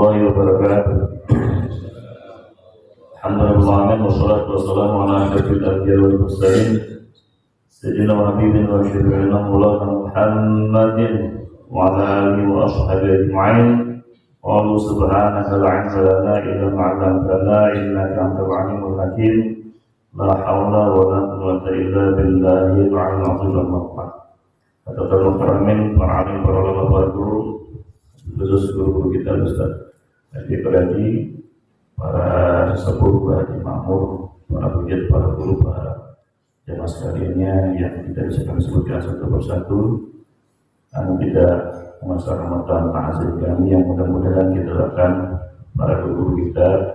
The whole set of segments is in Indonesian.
warahmatullahi wabarakatuh. Alhamdulillah wassalatu wassalamu ala asyrofil anbiya'i wal mursalin sayyidina wa habibina wa syafi'ina maulana Muhammadin wa ala alihi wa ashabihi ajma'in. Qalu subhanaka la 'ilma lana illa ma 'allamtana innaka antal 'alimul hakim. La haula wa la quwwata illa billahi al-'aliyyil 'azim. Kata Mukarramin, para alim, para ulama, para guru, khusus guru kita Ustaz Haji Beradi, para sesepuh, para makmur, para bujat, para guru, para jamaah sekaliannya yang tidak bisa kami sebutkan satu persatu. Kami tidak memasang Ramadan hasil kami yang mudah-mudahan kita doakan para guru kita,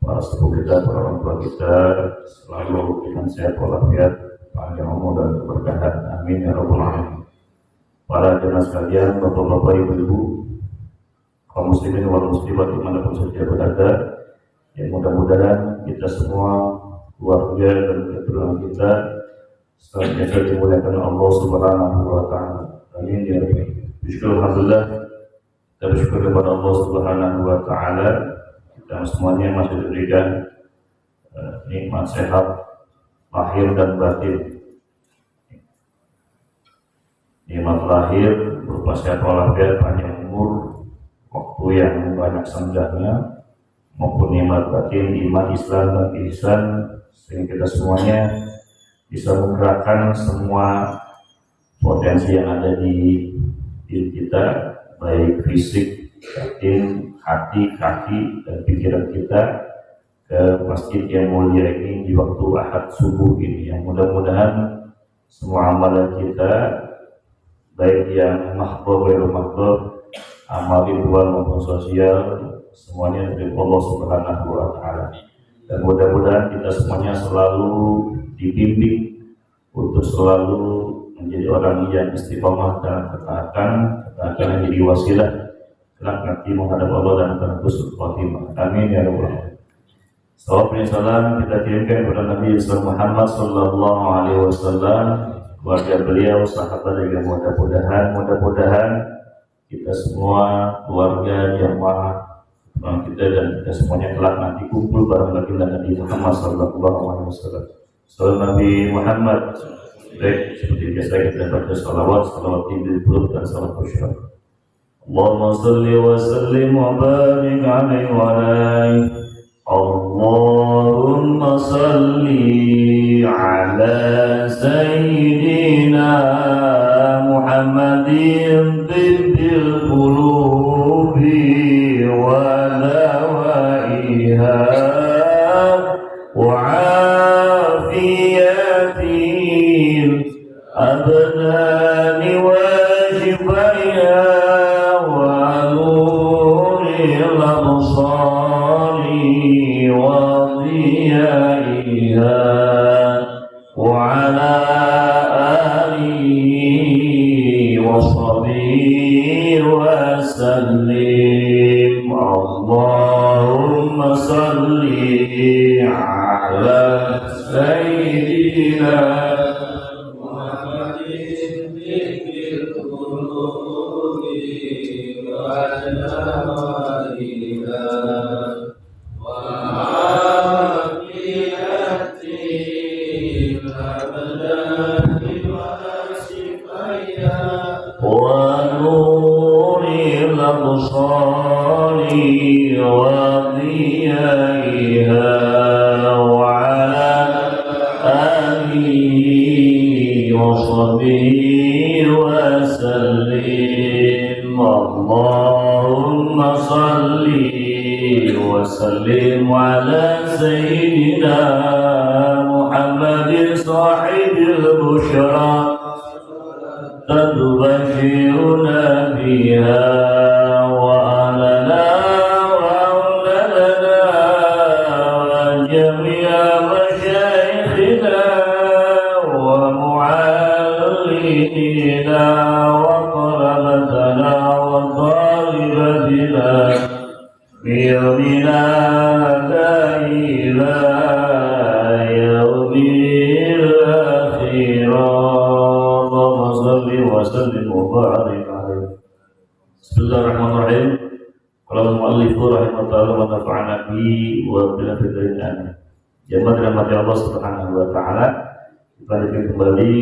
para sesepuh kita, para orang tua kita selalu dengan sehat walafiat, panjang umur dan keberkahan. Amin ya rabbal alamin. Para jemaah sekalian, bapak-bapak, ibu-ibu, kaum muslimin wal muslimat dimanapun saja berada, yang mudah-mudahan kita semua, keluarga dan keturunan kita senantiasa dimuliakan Allah Subhanahu wa Ta'ala. Amin ya Rabbi. Alhamdulillah, kita bersyukur kepada Allah Subhanahu wa Ta'ala, kita semuanya masih diberikan nikmat sehat lahir dan batin. Nikmat lahir berupa sehat walafiat, panjang umur, waktu yang banyak senggahnya, maupun nikmat batin, iman, Islam, dan ihsan, sehingga kita semuanya bisa menggerakkan semua potensi yang ada di diri kita, baik fisik, batin, hati, kaki, dan pikiran kita, ke masjid yang mulia ini di waktu Ahad subuh ini. Yang mudah-mudahan semua amalan kita, baik yang mahdoh, baik mahdoh, amal ritual maupun sosial, semuanya dari Allah Subhanahu wa Ta'ala. Dan mudah-mudahan kita semuanya selalu dibimbing untuk selalu menjadi orang yang istiqomah dan ketaatan yang jadi wasilah kelak nanti menghadap Allah dan terhusnul khotimah. Amin ya rabbal alamin. Salawat dan salam kita kirimkan kepada Nabi Muhammad sallallahu alaihi wasallam, keluarga beliau, sahabat, yang mudah-mudahan kita semua, keluarga, jamaah, teman kita, dan kita semuanya kelak nanti kumpul bareng baginda Nabi Muhammad sallallahu alaihi wasallam. Salam Nabi Muhammad. Baik, seperti biasa kita baca salawat tinggi perut dan salam bersyukur. Allahumma salli wa sallim wa barik alaihi wa alaihi. Allahumma salli ala sayyidina Muhammadin tibbil qulubi wa dawaiha wa afiyatil abdani wa shifaiha wa nuril absari wa dhiyaiha wa ala alihi wa sahbihi wa sallim. Allahumma salli ala sayyidina Muhammadin tibbil qulubi wa dawaiha wa afiyatil abdani wa shifaiha wa nuril absari wa dhiyaiha wa ala alihi wa sahbihi wa sallim. Allahumma salli wa sallim ala sayyidina Muhammadin sahibil bushra tubashiruna biha wa alana wa auladana wa jami'a masyaikhina wa muallimina wa qarabatana wa talibatina biyamina ila yaumil akhirah. Wa sallim wa barik alaihi. Bismillahirrahmanirrahim. Qala al-mu'allif ta'ala wa nafa'ana bihi wa bil fitrin amin. Jemaah dirahmati Allah Subhanahu wa taala, kita lanjutkan kembali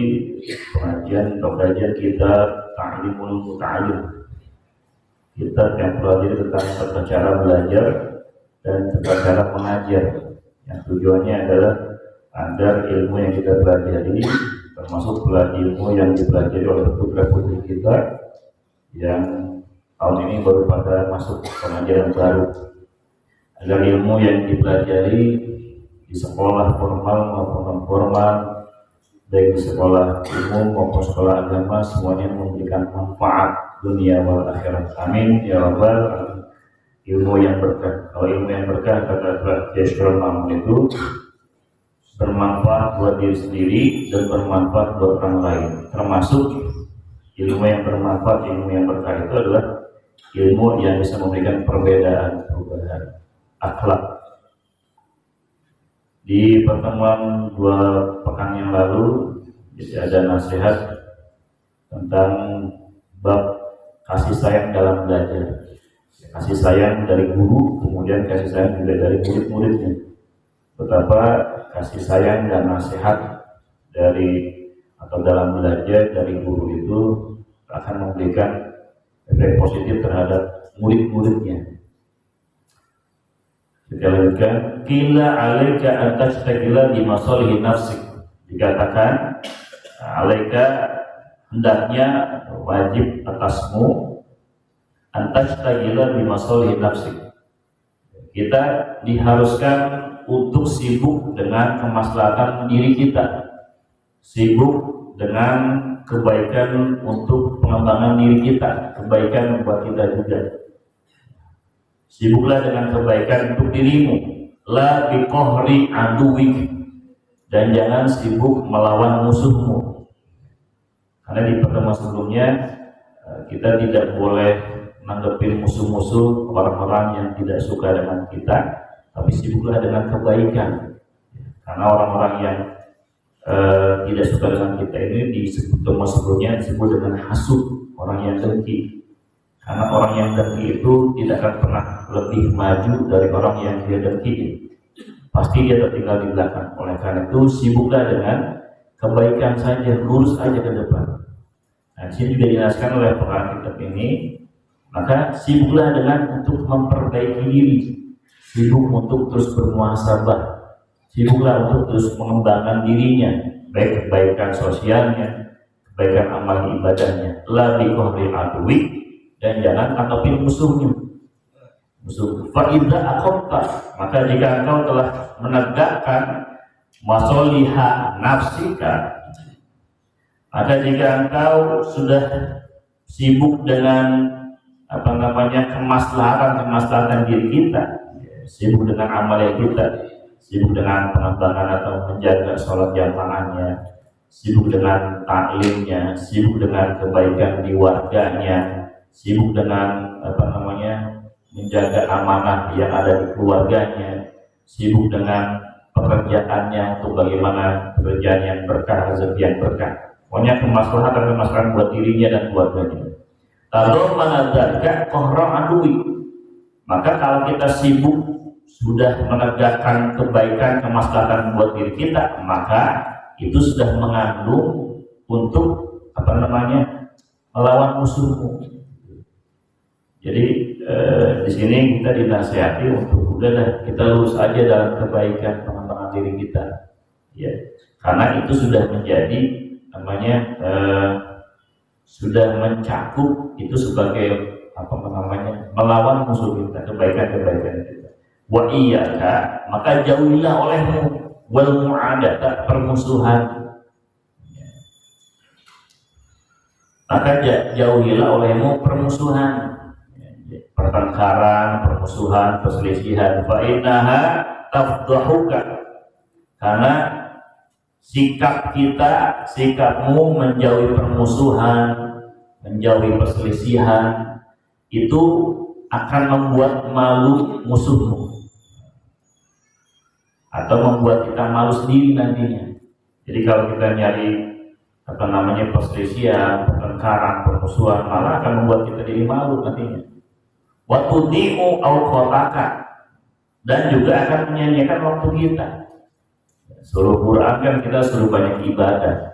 pengajian kita Ta'limul Muta'allim. Kita yang pelajari tentang tata cara belajar dan tata cara mengajar. Yang tujuannya adalah agar ilmu yang kita pelajari, termasuk ilmu yang dipelajari oleh putra-putri kita yang tahun ini baru pada masuk pengajaran baru, agar ilmu yang dipelajari di sekolah formal maupun non formal, baik di sekolah umum maupun sekolah agama, semuanya memberikan manfaat dunia wal akhirat. Amin ya rabbal alamin. Ilmu yang berkah. Kalau ilmu yang berkah, kata Yesron Mamun itu bermanfaat buat diri sendiri dan bermanfaat buat orang lain. Termasuk ilmu yang bermanfaat, ilmu yang berkah itu adalah ilmu yang bisa memberikan perbedaan akhlak. Di pertemuan 2 pekan yang lalu ada nasihat tentang bab kasih sayang dalam belajar. Kasih sayang dari guru, kemudian kasih sayang juga dari murid-muridnya. Betapa kasih sayang dan nasihat dari atau dalam belajar dari guru itu akan memberikan efek positif terhadap murid-muridnya. Kita lanjutkan, qila 'alaika an tashtagila bi masalihi nafsik. Dikatakan 'alaika, hendaknya wajib atasmu an tashtagila bi masalihi nafsik. Kita diharuskan untuk sibuk dengan kemaslahatan diri kita, sibuk dengan kebaikan untuk pengembangan diri kita, kebaikan buat kita juga. Sibuklah dengan kebaikan untuk dirimu, la biqahri aduwik, dan jangan sibuk melawan musuhmu. Karena di pertemuan sebelumnya kita tidak boleh menanggapin musuh-musuh orang-orang yang tidak suka dengan kita, tapi sibuklah dengan kebaikan. Karena orang-orang yang tidak suka dengan kita ini di pertemuan sebelumnya disebut dengan hasud, orang yang dengki. Karena orang yang dengki itu tidak akan pernah lebih maju dari orang yang dia dengki. Pasti dia tertinggal di belakang. Oleh karena itu sibuklah dengan kebaikan saja, lurus aja ke depan. Nah, di sini juga dijelaskan oleh pengarang kitab ini, maka sibuklah dengan untuk memperbaiki diri, sibuk untuk terus bermuhasabah, sibuklah untuk terus mengembangkan dirinya, baik kebaikan sosialnya, kebaikan amal ibadahnya. La biqahri aduwi, dan jangan tanggapi musuhnya. Musuh. Fa'idha aqamta, maka jika engkau telah menegakkan masoliha nafsika, maka jika engkau sudah sibuk dengan kemaslahatan diri kita, sibuk dengan amal yang kita, sibuk dengan pengembangan atau menjaga sholat jamaahnya, sibuk dengan taklimnya, sibuk dengan kebaikan di warganya, sibuk dengan menjaga amanah yang ada di keluarganya, sibuk dengan pekerjaannya untuk bagaimana pekerjaan yang berkah, rezeki yang berkah. Pokoknya kemaslahatan buat dirinya dan keluarganya. Kalau menegakkan qahra aduwi, maka kalau kita sibuk sudah menegakkan kebaikan, kemaslahatan buat diri kita, maka itu sudah mengandung untuk melawan musuhmu. Jadi di sini kita dinasihati untuk udahlah kita lurus aja dalam kebaikan pengembangan diri kita, ya, karena itu sudah menjadi sudah mencakup itu sebagai melawan musuh kita, kebaikan kita. Wa iyyaka, maka jauhilah olehmu wal mu'adata, permusuhan. Maka jauhilah olehmu permusuhan, pertengkaran, permusuhan, perselisihan. Fa innaha tafdahuka, karena sikapmu menjauhi permusuhan, menjauhi perselisihan, itu akan membuat malu musuhmu atau membuat kita malu sendiri nantinya. Jadi kalau kita nyari perselisihan, pertengkaran, permusuhan, malah akan membuat kita jadi malu nantinya. wa tudi'u awqataka, dan juga akan menyanyiakan waktu kita. Suruh Quran kan kita suruh banyak ibadah.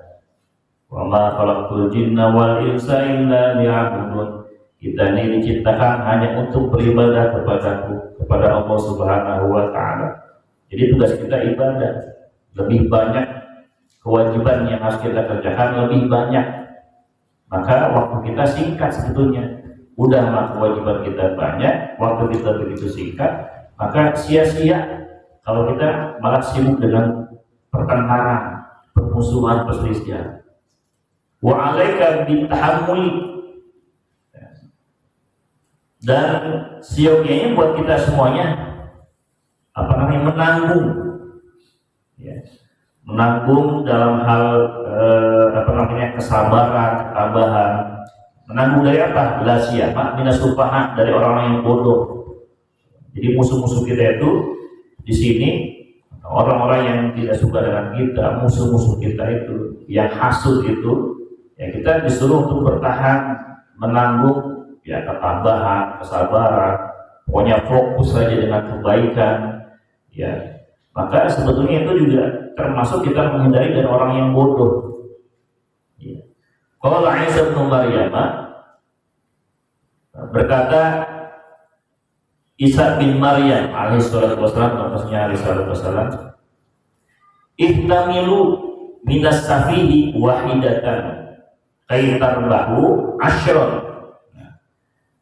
Wa ma khalaqtul jinna wal insa illa liya'budun. Kita ini diciptakan hanya untuk beribadah kepada Allah Subhanahu wa taala. Jadi tugas kita ibadah. Lebih banyak kewajiban yang harus kita kerjakan, lebih banyak. Maka waktu kita singkat sebetulnya. Udah mah kewajiban kita banyak, waktu kita begitu singkat, maka sia-sia kalau kita malah sibuk dengan pertengkaran, permusuhan, perselisihan. Wa 'alaika bitahammuli, dan siogianya buat kita semuanya menanggung, ya. Menanggung dalam hal kesabaran, ketabahan. Menanggung dari apa? La siyama minas sufaha, dari orang-orang yang bodoh. Jadi musuh-musuh kita itu di sini orang-orang yang tidak suka dengan kita, musuh-musuh kita itu, yang hasut itu, ya kita disuruh untuk bertahan, menanggung, ya ketabahan, kesabaran, pokoknya fokus saja dengan kebaikan, ya. Maka sebetulnya itu juga termasuk kita menghindari dari orang yang bodoh. Ya. Kalau Isa bin Maryam berkata, Isa bin Maryam alaihi salatu wassalam, maksudnya alaihi salatu wassalam, ihtamilu minas safihi wahidatan kaitarbahu asyron.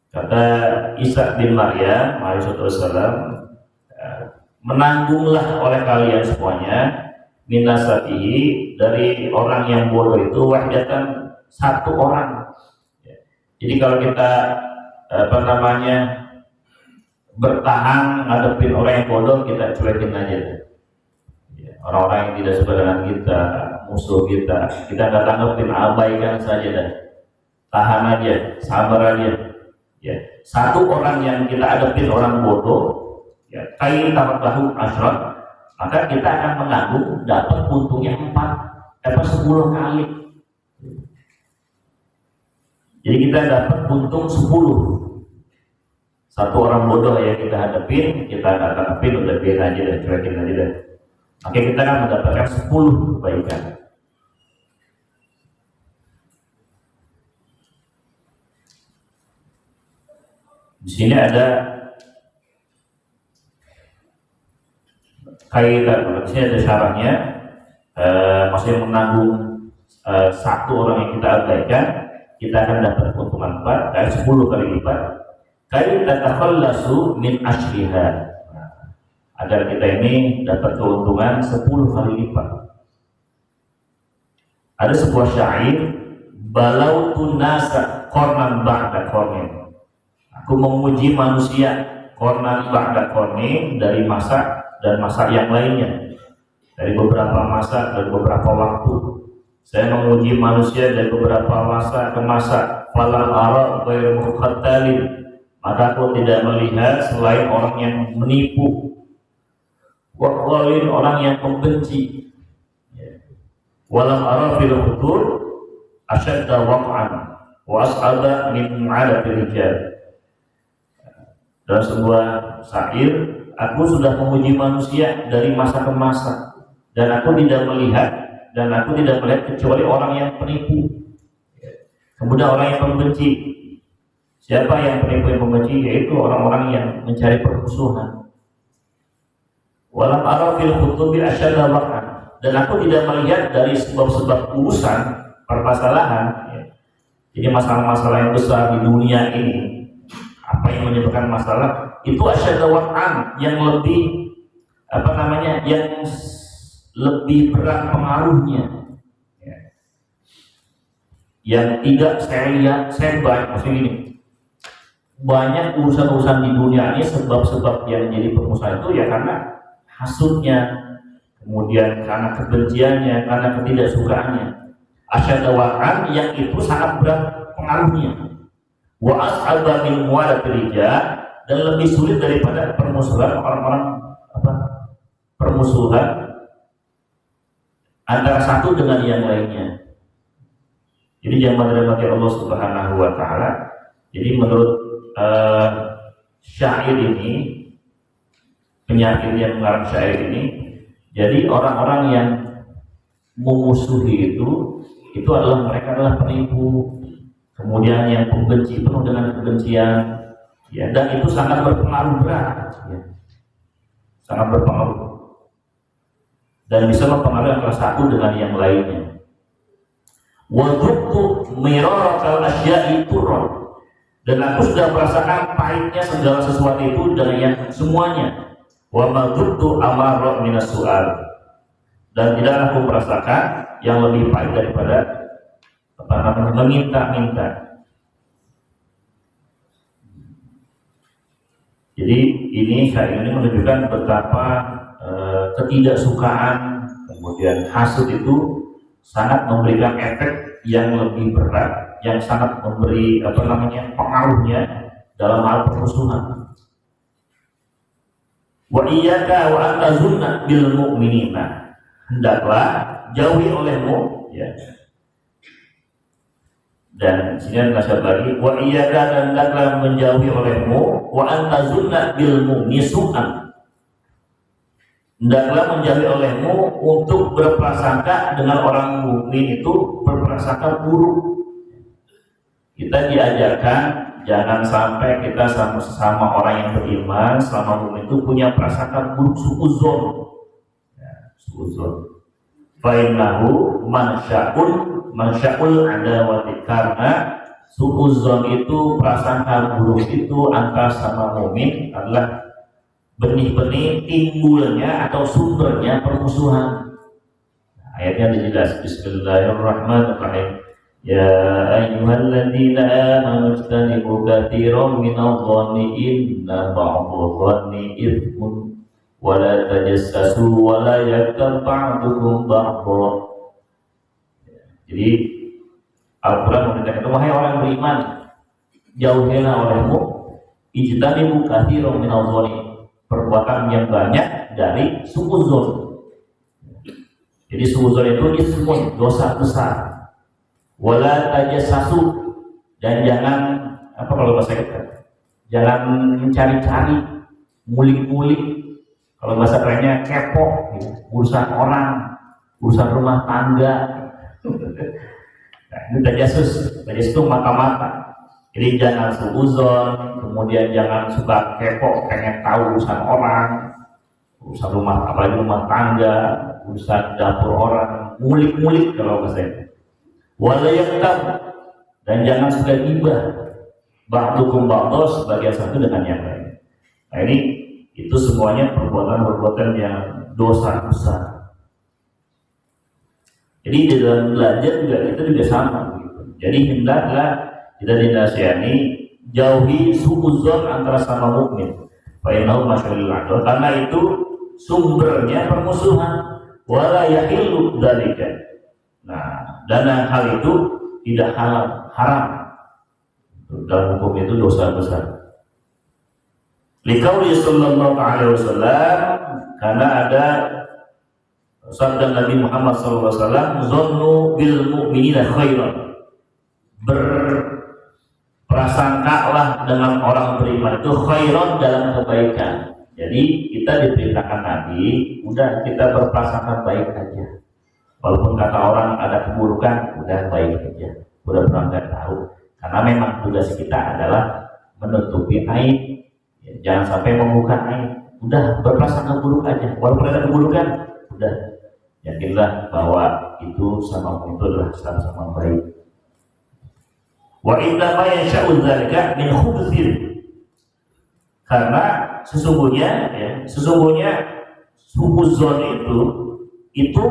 Kata Isa bin Maryam alaihissalam, menanggunglah oleh kalian semuanya minasatihi, dari orang yang bodoh itu, wahdatan, satu orang. Jadi kalau kita bertahan ngadepin orang yang bodoh, kita cuekin aja. Orang-orang yang tidak suka dengan kita, musuh kita nggak tanggapin, abaikan saja dah. Tahan aja, sabar aja. Ya, satu orang yang kita hadapin orang bodoh, ya, kain tahu asron, maka kita akan menanggung dapat untungnya 10 kali. Jadi kita dapat untung 10. Satu orang bodoh yang kita hadapin, kita nggak hadapin, udah biarin aja dan cuekin aja deh. Maka kita akan mendapatkan 10 kebaikan. Di sini ada kaidah, di sini ada syaratnya, maksudnya menanggung satu orang yang kita abaikan, kita akan dapat keuntungan 4 dari 10 kali lipat. Kaidah takhallasu min ashriha, agar kita ini dapat keuntungan 10 kali lipat. Ada sebuah syair, balautu nasa qarnan ba'da qarnin. Aku memuji manusia kornan ba'da korni, dari masa dan masa yang lainnya, dari beberapa masa dan beberapa waktu. Saya memuji manusia dari beberapa masa ke masa. Falam ara ghairu mukhattalin, maka aku tidak melihat selain orang yang menipu, waqalin, orang yang membenci. Walam ara fil khutur asyadda waq'an wa as'ada min 'adatil rijal. Dalam sebuah syair, aku sudah memuji manusia dari masa ke masa, dan aku tidak melihat kecuali orang yang penipu, kemudian orang yang pembenci. Siapa yang penipu yang pembenci? Yaitu orang-orang yang mencari permusuhan. Walam ara fil khutubi asyadda waq'an, dan aku tidak melihat dari sebab-sebab urusan permasalahan, ya. Jadi masalah-masalah yang besar di dunia ini, apa yang menyebabkan masalah itu asyadda waq'an, yang lebih yang lebih berat pengaruhnya, ya. Yang tidak saya lihat, saya banyak, maksudnya gini, banyak urusan-urusan di dunia ini, sebab-sebab yang jadi pengusaha itu ya karena hasutnya, kemudian karena kebenciannya, karena ketidaksukaannya. Asyadda waq'an, yang itu sangat berat pengaruhnya. Wa as'aba min muwalatil rijal, dan lebih sulit daripada permusuhan orang-orang, permusuhan antara satu dengan yang lainnya. Jadi jangan dirahmati Allah Subhanahu wa taala. Jadi menurut syair ini, penyakit yang mengarang syair ini, jadi orang-orang yang memusuhi itu adalah mereka adalah penipu, kemudian yang pembenci, penuh dengan kebencian, ya, dan itu sangat berpengaruh berat, ya, sangat berpengaruh dan bisa mempengaruhi antara satu dengan yang lainnya. Waduktu mirarakal asya'i turron, dan aku sudah merasakan pahitnya segala sesuatu itu dengan yang semuanya. Wa maduktu amarra minas su'al, dan tidak aku merasakan yang lebih pahit daripada meminta-minta. Jadi ini syair ini menunjukkan betapa ketidaksukaan, kemudian hasud itu sangat memberikan efek yang lebih berat, yang sangat memberi pengaruhnya dalam hal permusuhan. Wa iyyaka wa an tazunna bil mu'minina, hendaklah jauhi olehmu, ya. Dan sini nasihat lagi, wa iyyaka, dan hendaklah menjauhi olehmu, wa an tazunna bil mu'misu'an, hendaklah menjauhi olehmu untuk berprasangka dengan orang mukmin itu berprasangka buruk. Kita diajarkan jangan sampai kita sama sesama orang yang beriman, selama mukmin itu punya prasangka buruk, suudzon. Ya, suudzon. Fa innahu mansya'ul adawati, karena suudzon itu, prasangka buruk itu antara sama mukmin adalah benih-benih timbulnya atau sumbernya permusuhan. Ayatnya dijelas, Bismillahirrahmanirrahim. Ya ayyuhalladzina amanu ijtanibu katsiran minadh-dhanni inna ba'dadh-dhanni itsmun wa la tajassasu wa la yaghtab ba'dukum ba'dha. Jadi Al-Quran memerintahkan, wahai orang beriman, jauhilah olehmu ijtanibu katsiran minadh-dhanni, perbuatan yang banyak dari suudzon. Jadi suudzon itu ismun, dosa besar. Wala tajassasu, dan jangan kalau bahasa kita, jangan mencari-cari, ngulik-ngulik. Kalau bahasa kerennya kepo, gitu. Urusan orang, urusan rumah tangga. Nah, ini tajassus itu mata-mata. Jadi jangan suudzon, kemudian jangan suka kepo, pengen tahu urusan orang, urusan rumah, apalagi rumah tangga, urusan dapur orang, ngulik-ngulik kalau bahasa itu. Wala yaghtab, dan jangan suka gibah, ba'dukum ba'dha, sebagian satu dengan yang lain. Nah ini, itu semuanya perbuatan-perbuatan yang dosa besar. Jadi di dalam belajar juga kita juga sama, gitu. Jadi hendaklah kita dinasihani jauhi suudzon antara sama mukmin. Fa innahu masyaalul adl, karena itu sumbernya permusuhan. Wala yahillu dzalika. Nah, dan hal itu tidak haram. Dalam hukum itu dosa besar. Liqauli sallallahu alaihi wasallam, karena ada sabda Nabi Muhammad sallallahu alaihi wasallam, "Zannu bil mu'minina khairan." Berprasangkalah dengan orang beriman itu khairan, dalam kebaikan. Jadi kita diperintahkan Nabi, udah kita berprasangka baik aja. Walaupun kata orang ada keburukan, udah baik aja, udah pernah tahu. Karena memang tugas kita adalah menutupi aib, ya, jangan sampai membuka aib. Udah berprasangka buruk aja, walaupun ada keburukan, udah yakinlah bahwa itu sama itu adalah sama-sama baik. Wa inna ma yasha'u dzalika min khubthir, karena sesungguhnya suudzon itu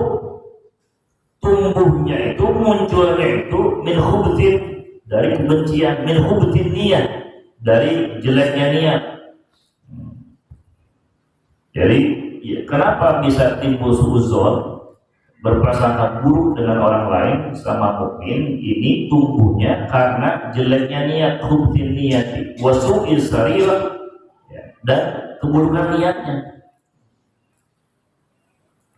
tumbuhnya itu, munculnya itu min khubtin, dari kebencian, min khubtin niat, dari jeleknya niat. Jadi ya, kenapa bisa timbul suudzon, berprasangka buruk dengan orang lain sama mukmin? Ini tumbuhnya karena jeleknya niat, khubtin niat, wasu'il sarira, ya, dan keburukan niatnya.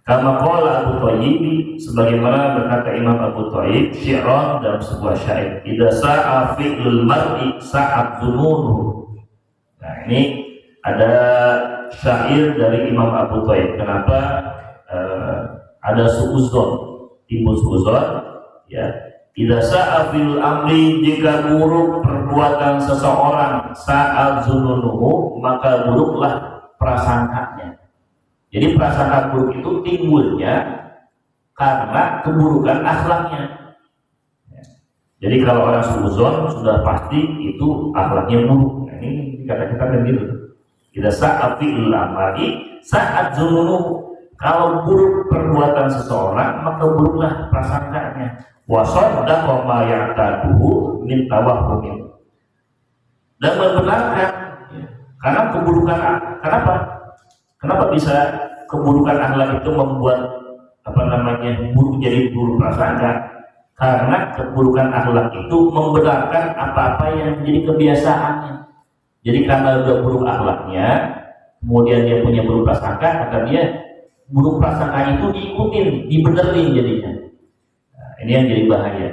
Kama qala Abu Thayyib, sebagaimana berkata Imam Abu Thayyib, syi'ran, dalam sebuah syair, idza sa'a fi'lul mar'i sa'at dhununuhu. Nah ini ada syair dari Imam Abu Thaib. Kenapa ada suuzon, timbul suuzon? Ya, tidak sa'afil amri, jika buruk perbuatan seseorang, saat zununuhu, maka buruklah prasangkanya. Jadi prasangka buruk itu timbulnya karena keburukan akhlaknya. Jadi kalau orang suuzon sudah pasti itu akhlaknya buruk. Nah, ini kata-kata kan gitu. Tidak sa'afil amri, saat zununuhu. Kalau buruk perbuatan seseorang, maka buruklah prasangkanya. Wasaddaqa ma ya'taduhu min tawahhumin. Dan membenarkan, karena keburukan, kenapa bisa keburukan akhlak itu membuat buruk jadi buruk prasangka? Karena keburukan akhlak itu membenarkan apa-apa yang menjadi kebiasaannya. Jadi karena udah buruk akhlaknya, kemudian dia punya buruk prasangka, kata dia buruk prasangka itu diikutin, dibenerin jadinya. Nah, ini yang jadi bahaya.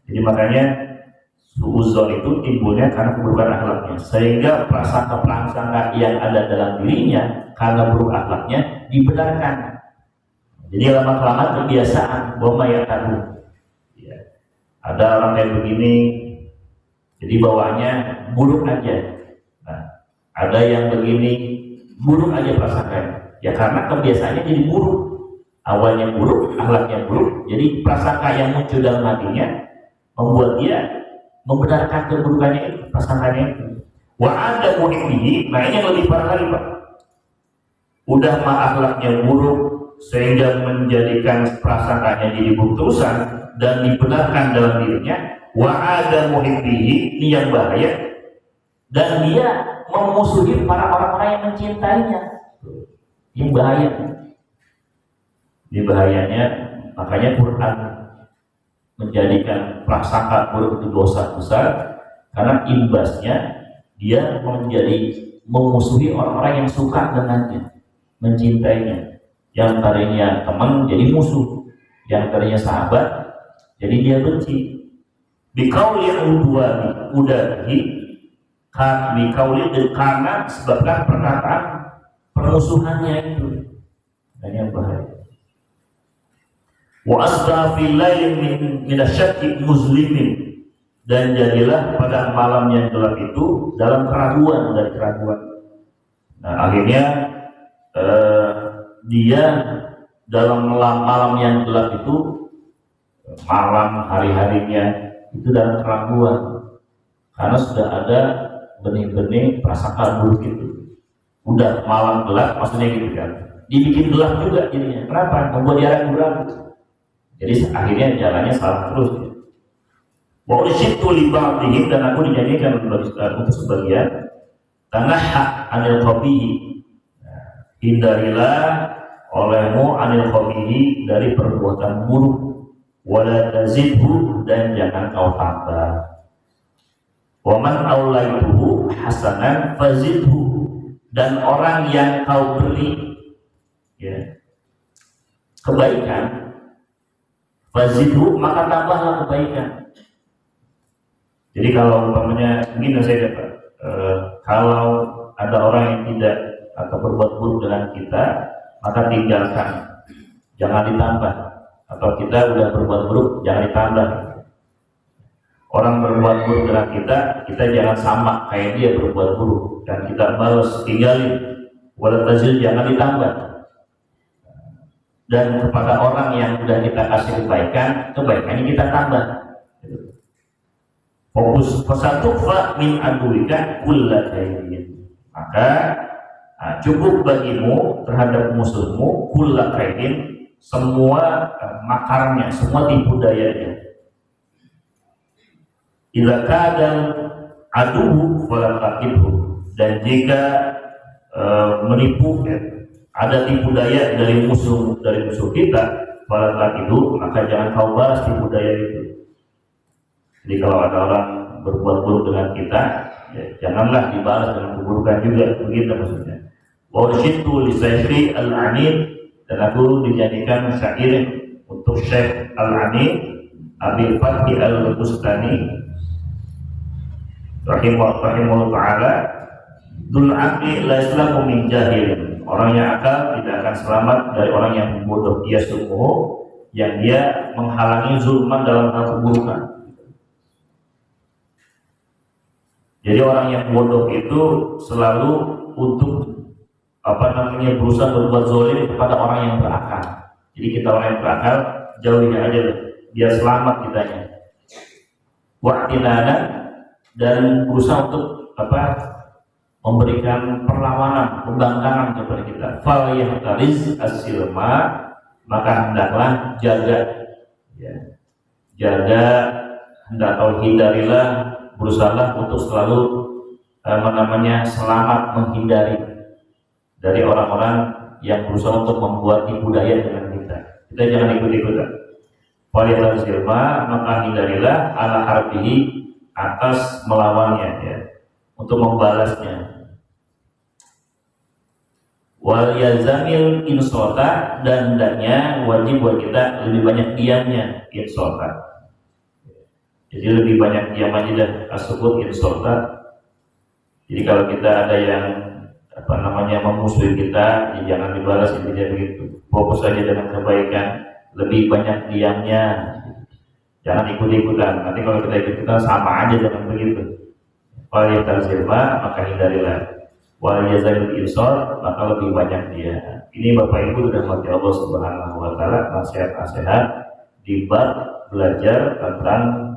Jadi makanya suuzon itu timbulnya karena keburukan akhlaknya, sehingga prasangka-prasangka yang ada dalam dirinya karena buruk akhlaknya dibenarkan. Jadi lama-kelamaan kebiasaan, bahwa ya tahu. Ya. Ada orang kayak begini, jadi bawaannya buruk aja. Nah, ada yang begini buruk aja prasangkanya. Ya karena kebiasaannya jadi buruk, awalnya buruk, akhlaknya buruk, jadi prasangka yang muncul dalam hatinya membuat dia membenarkan keburukannya itu, prasangkanya itu. Wa ada muhibbihi, nah ini yang lebih parah lagi Pak. Udah akhlaknya buruk sehingga menjadikan prasangkanya jadi buruk terusan dan dibenarkan dalam dirinya. Wa ada muhibbihi, ini yang bahaya, dan dia memusuhi para orang-orang yang mencintainya. Ini bahaya. Ini bahayanya, makanya Quran menjadikan prasangka buruk itu dosa besar, karena imbasnya dia memusuhi orang-orang yang suka dengannya, mencintainya. Yang tadinya teman jadi musuh, yang tadinya sahabat jadi dia benci. Bikauli udahi, karena sebabkan perkataan permusuhannya itu, dan yang bahaya. Wa asbaha fil lailin min asyakki muslimin, dan jadilah pada malam yang gelap itu dalam keraguan dan keraguan. Nah akhirnya dia dalam malam yang gelap itu, malam hari-harinya itu dalam keraguan, karena sudah ada benih-benih prasangka buruk itu. Udah malam gelap, maksudnya gitu kan, dibikin gelap juga jadinya. Kenapa? Membuat dia ragu-ragu. Jadi akhirnya jalannya salah terus. Wa ursyitu li ba'dihim, dan aku dijadikan untuk sebagian tanahha anil qabihi, hindarilah olehmu anil qabihi, dari perbuatan buruk, wala tazidhu, dan jangan kau tambah. Wa man aulaituhu hasanan fazidhu, dan orang yang kau beri kebaikan, fazidhu, maka tambahlah kebaikan. Jadi kalau umpamanya begini saya dapat, kalau ada orang yang tidak atau berbuat buruk dengan kita, maka tinggalkan, jangan ditambah. Atau kita udah berbuat buruk, jangan ditambah. Orang berbuat buruk dengan kita jangan sama kayak dia berbuat buruk, dan kita balas, tinggalin. Wala tazil, jangan ditambah. Dan kepada orang yang sudah kita kasih kebaikannya kita tambah. Fokus fasatukfa min aduwika kullakainin, maka cukup bagimu terhadap musuhmu kullakainin, semua makarnya, semua tipu dayanya. Idza kadal aduhu fala taqibhu, dan jika menipu, ada tipu daya dari musuh kita, fala taqibhu, maka jangan kau balas tipu daya itu. Jadi kalau ada orang berbuat buruk dengan kita, ya, janganlah dibalas dengan keburukan juga, begitu maksudnya. Wa ursyitu li Syekh Al-Anid, dan aku dijadikan syair untuk Syekh Al-Anid Abil Fathi Al-Bustani rahimahullah ta'ala, Dzul aqli la yaslamu min jahilin. Orang yang akal tidak akan selamat dari orang yang bodoh. Dia sungguh yang dia menghalangi zulman dalam hal keburukan. Jadi orang yang bodoh itu selalu untuk berusaha berbuat zalim kepada orang yang berakal. Jadi kita orang yang berakal jauhi aja loh, biar selamat kitanya. Wa'tinana, dan berusaha untuk memberikan perlawanan, pembangkangan kepada kita. Fal yahtariz as-silma, maka hendaklah jaga, ya, jaga, hendaklah hindarilah, berusaha untuk selalu selamat, menghindari dari orang-orang yang berusaha untuk membuat tipu daya dengan kita. Kita jangan ikut-ikutan. Fal yahtariz as-silma, maka hindarilah ala harbihi, atas melawannya, ya, untuk membalasnya. Wal yazamil insota, dan hendaknya wajib buat kita lebih banyak diamnya, insota. Jadi lebih banyak diam aja dah, asebut insota. Jadi kalau kita ada yang memusuhi kita, ya jangan dibalas, intinya begitu. Fokus saja dengan kebaikan, lebih banyak diamnya. Jangan ikut-ikutan. Nanti kalau kita ikut-ikutan sama aja dengan begitu. Wal yazamil, maka hindarilah. Wal yazamil insot, maka lebih banyak dia. Ini Bapak Ibu sudah mati Allah Subhanahu Wa Taala, nasihat-nasihat di bab belajar tentang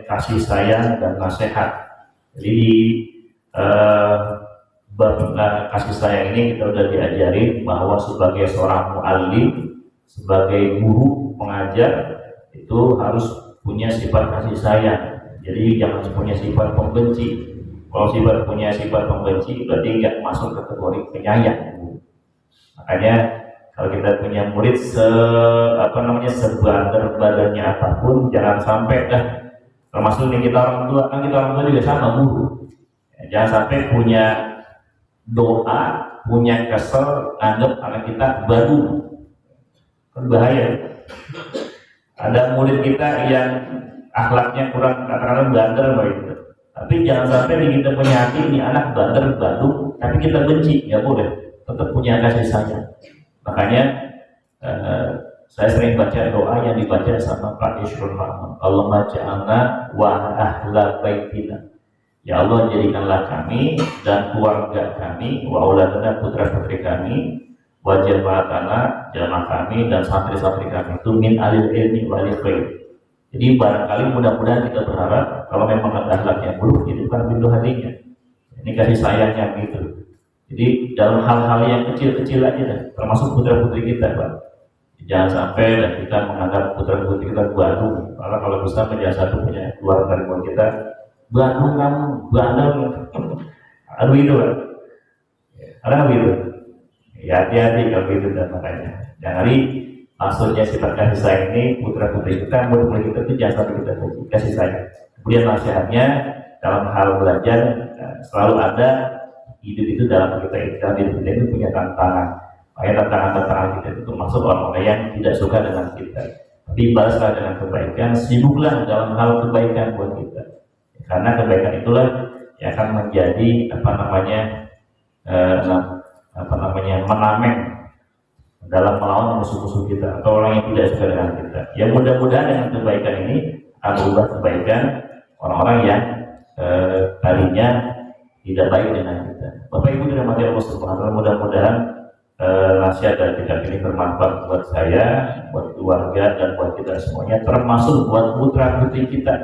kasih sayang dan nasihat. Jadi di bab kasih sayang ini kita sudah diajari bahwa sebagai seorang muallim, sebagai guru pengajar, itu harus punya sifat kasih sayang. Jadi jangan punya sifat pembenci. Kalau punya sifat pembenci berarti nggak masuk kategori penyayang. Makanya kalau kita punya murid sebandar badannya apapun, jangan sampai termasuk nih kita orang tua, kan kita orang tua juga sama guru. Jangan sampai punya doa, punya kesel, anggap anak kita badu, kan bahaya. Ada murid kita yang akhlaknya kurang, katakanlah bandel begitu. Tapi jangan sampai kita punya hati ini anak bandel badu, tapi kita benci, ya boleh. Tetap punya kasih sayang. Makanya saya sering baca doa yang dibaca sama Pak Isrul Rahman. Allahumma ja'alna wa ahla baitina. Ya Allah, jadikanlah kami dan keluarga kami, wa auladana, putra putri kami, wa jamaatana, jamaah kami dan santri-santri kami itu min alil ilmi wa alil khair. Jadi barangkali mudah-mudahan kita berharap kalau memang ada akhlak yang buruk, itu kan pintu hatinya. Ini kasih sayangnya gitu. Jadi dalam hal-hal yang kecil-kecil aja, termasuk putra-putri kita, Pak. Jangan sampai dan kita menganggap putra-putri kita batu. Malah kalau bisa menjadi satu punya keluarga dari kita, batu kamu, bandel. Aduh itu, Pak. Ada begitu. Ya hati-hati kalau gitu, dan makanya jangan maksudnya sifat kasih sayang ini putra putri kita, murid-murid kita itu jangan sampai kita kasih sayang. Kemudian nasihatnya dalam hal belajar selalu ada, hidup itu dalam kita itu punya tantangan. Makanya tantangan kita itu termasuk orang-orang yang tidak suka dengan kita. Tapi balaslah dengan kebaikan, sibuklah dalam hal kebaikan buat kita. Karena kebaikan itulah yang akan menjadi menameng dalam melawan musuh-musuh kita atau orang yang tidak suka dengan kita. Ya mudah-mudahan dengan kebaikan ini akan berubah kebaikan orang-orang yang tadinya tidak baik dengan kita. Bapak Ibu dirahmati Allah Subhanahu wa taala, mudah-mudahan nasihat dan kitab ini bermanfaat buat saya, buat keluarga dan buat kita semuanya, termasuk buat putra putri kita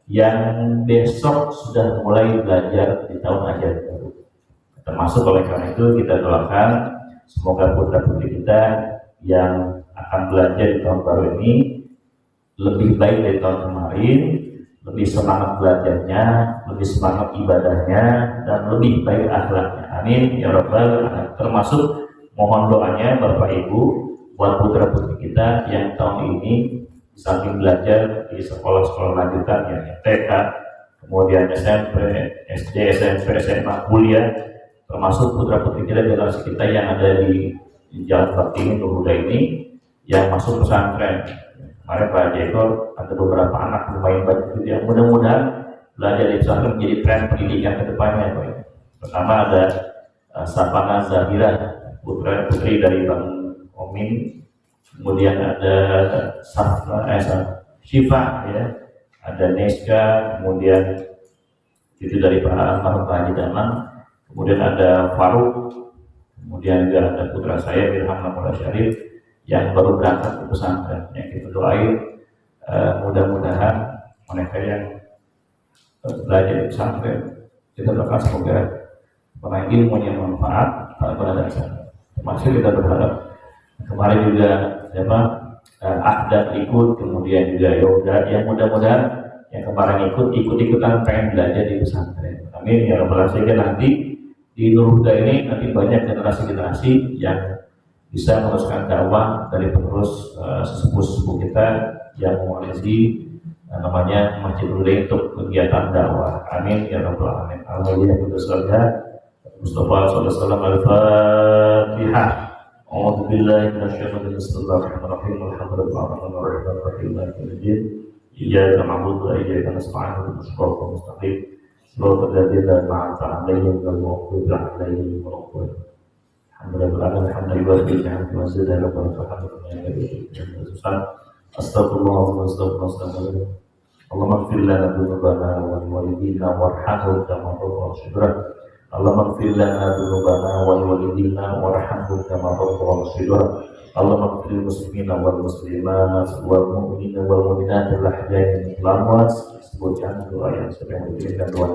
yang besok sudah mulai belajar di tahun ajar baru. Termasuk oleh karena itu kita doakan semoga putra putri kita yang akan belajar di tahun baru ini lebih baik dari tahun kemarin, lebih semangat belajarnya, lebih semangat ibadahnya, dan lebih baik akhlaknya. Amin ya rabbal alamin. Termasuk mohon doanya Bapak Ibu buat putra putri kita yang tahun ini di samping belajar di sekolah-sekolah lanjutan yang TK, kemudian SMP, SD, SMP, SMA, kuliah, termasuk putra putri kita generasi kita yang ada di Jalan Bakti Pemuda ini yang masuk pesantren. Kemarin Pak Jeko ada beberapa anak lumayan banyak itu yang mudah-mudahan belajar di pesantren menjadi tren pendidikan ke depannya, Pak. Pertama ada Sapana Zahira, putri dari Bang Omin. Kemudian ada Syifa, ya, ada Neska, kemudian itu dari Pak almarhum Pak Haji Daman. Kemudian ada Faruk, kemudian juga ada putra saya Ilham Namura Syarif yang baru berangkat ke pesantren. Yang kita doain mudah-mudahan mereka yang belajar di pesantren, kita berdoa semoga para ilmunya manfaat pada dasarnya. Termasuk kita berharap kemarin juga Ahdan ikut, kemudian juga Yoga, yang mudah-mudahan yang kemarin ikut-ikutan pengen belajar di pesantren. Amin ya rabbal alamin. Nanti di Nur Huda ini nanti banyak generasi-generasi yang bisa meneruskan dakwah dari penerus sesepuh-sesepuh kita yang mengoleksi namanya Masjidul Huda untuk kegiatan dakwah. Amin ya rabbal alamin. Alhamdulillah. Mustafa sallallahu alaihi wasallam. Al-Fatihah. A'udzu billahi minasyaitonir rajim. Bismillahirrahmanirrahim. Alhamdulillahirabbil alamin. Iyyaka na'budu wa iyyaka nasta'in. Ihdinas siratal mustaqim. Shiratal ladzina an'amta 'alaihim ghairil maghdubi 'alaihim waladdallin. Astagfirullah. Allahumma ighfir lana dzunubana wa liwalidina warhamhum kama rabbayana shighra. Allahumma ighfir lana dzunubana wa liwalidina warhamhum kama rabbayana shighra. Allahumma ighfir lil muslimina wal muslimat wal mu'minina wal mu'minat al ahya'i minhum wal amwat. Sebutkan doa yang sedang dikirimkan doa.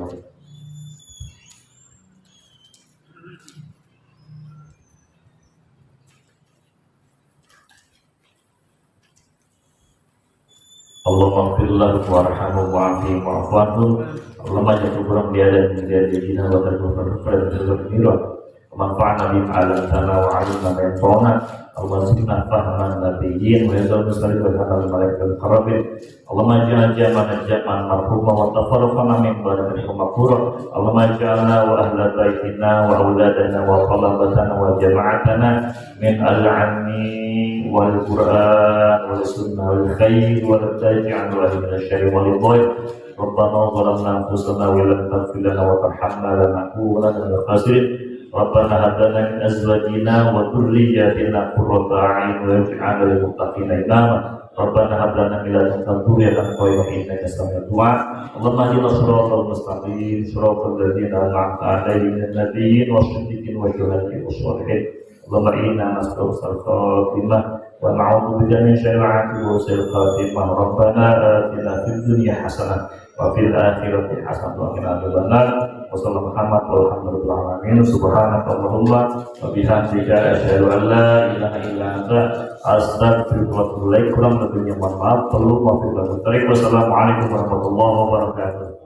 Allahumma ighfir lahu warhamhu wa'afihim wa'fu anhum. Allahumma jatuh kurang biada menjadi dina wa tadufar pada terkira. Manfa'na bima 'allamtana wa 'allimna ma yanfa'una. Allahumma zidna fahman nabiyyin wa yazal muslim wa hadal malaikatul qarabin. Allahumma ij'al jaman marhuma wa tafarraqna min barakatihi maqbura. Allahumma ij'alna wa ahla baitina wa auladana wa talabatana wa jama'atana min al-'ammi wal Qur'an wal sunnah wal khair wal taj'al wa min asy-syarri wal dhair. Rabbana zalamna anfusana wa lam taghfir lana wa tarhamna lanakunanna minal khasirin. Rabbana hab lana min azwajina wa dhurriyyatina qurrata a'yun waj'alna lil muttaqina imama. Rabbana hab lana min ladunka dzurriyyatan thayyibatan innaka sami'ud du'a. Allahumma ihdina shiratal mustaqim shiratal ladzina an'amta 'alaihim minan nabiyyin wash-shiddiqin wa syuhada'i wash-shalihin. Allahumma inna nas'aluka al-khatimah wa na'udzu bika min syarri wa su'il khatimah. Rabbana atina fid dunya hasanah wa fil akhirati hasanah wa qina adzabannar. Wassalamualaikum warahmatullahi wabarakatuh. Subhanakallahumma wa bihamdika asyhadu an la ilaha illa anta astaghfiruka wa atubu ilaik. Kurang lebihnya mohon maaf. Wassalamualaikum warahmatullahi wabarakatuh.